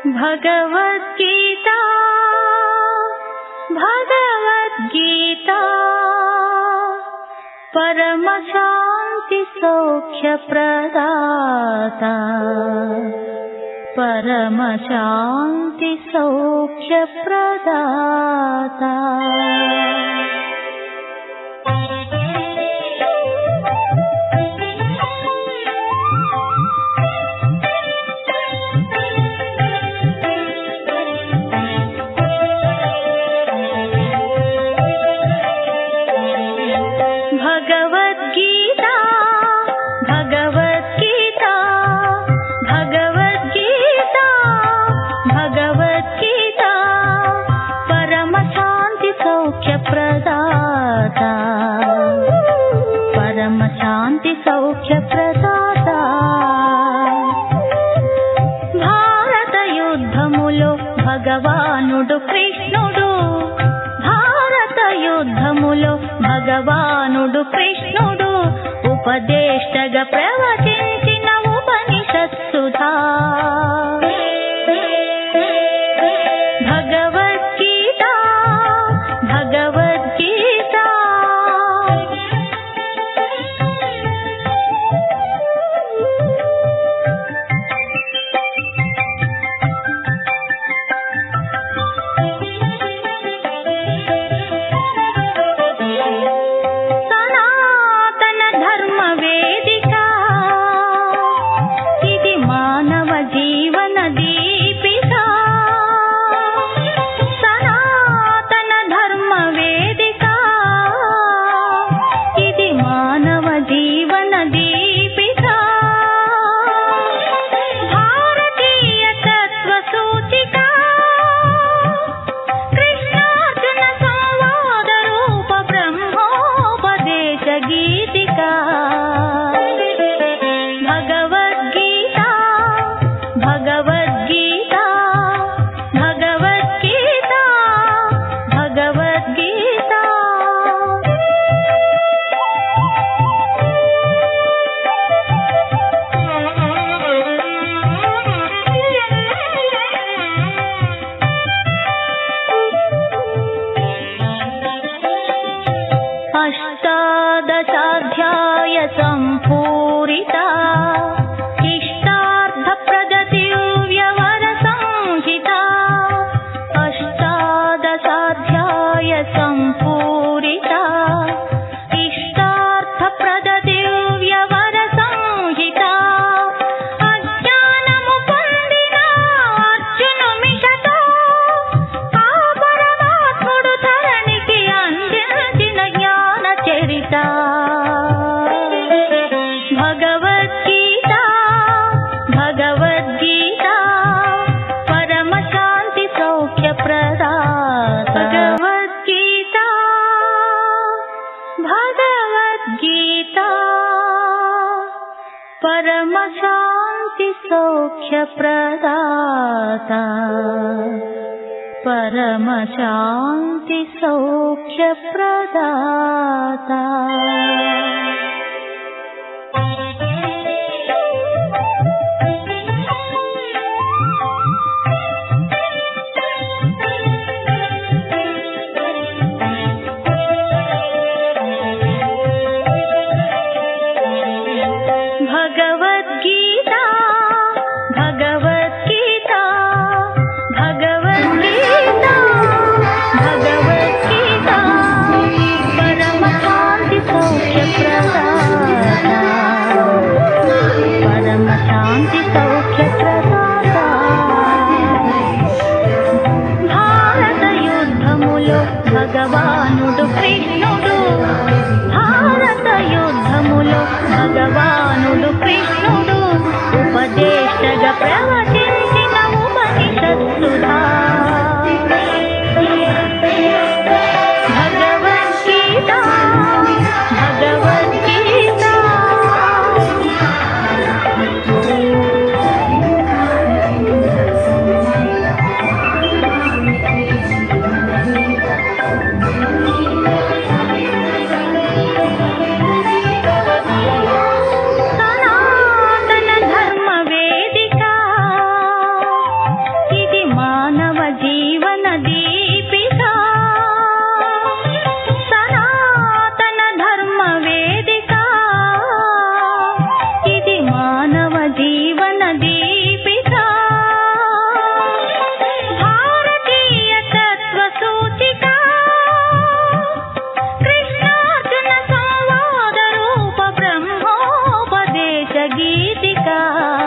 भगवद्गीता भगवद्गीता परमशान्ति सौख्यप्रदाता परमशान्ति सौख्यप्रदाता। परमशान्ति सौख्यप्रदाता। भारत युद्धमुलो भगवानुडु कृष्णुडु, भारत युद्धमुलो भगवानुडु कृष्णुडु, उपदेष्टगा प्रवचिंचिन उपनिषत्सुधा। भगवद्गीता भगवद्गीता सनातन धर्म वेदिका, इति मानव जीवन दीपिका। सनातन धर्म वेदिका, इति मानव जीवन दीपिका। भारतीय तत्व सूचिका, कृष्णार्जुन संवाद रूप ब्रह्मोपदेश गीतिका। भगवद्गीता भगवद्गीता भगवद्गीता भगवद्गीता। अष्टादशाध्याय सम्पूरिता, इष्टार्थप्रददिव्यवर संहिता। अष्टादशाध्याय सम्पूरिता, इष्टार्थप्रददिव्यवर संहिता। अज्ञानमुपन्दिन अर्जुनुमिषतो, आ परमात्मुडु धरणिकि अंदिंచిన జ్ఞాన చరిత। भगवद्गीता भगवद्गीता परमशान्ति सौख्यप्रदाता। भगवद्गीता भगवद्गीता परमशान्ति सौख्यप्रदाता परमशान्ति सौख्यप्रदाता।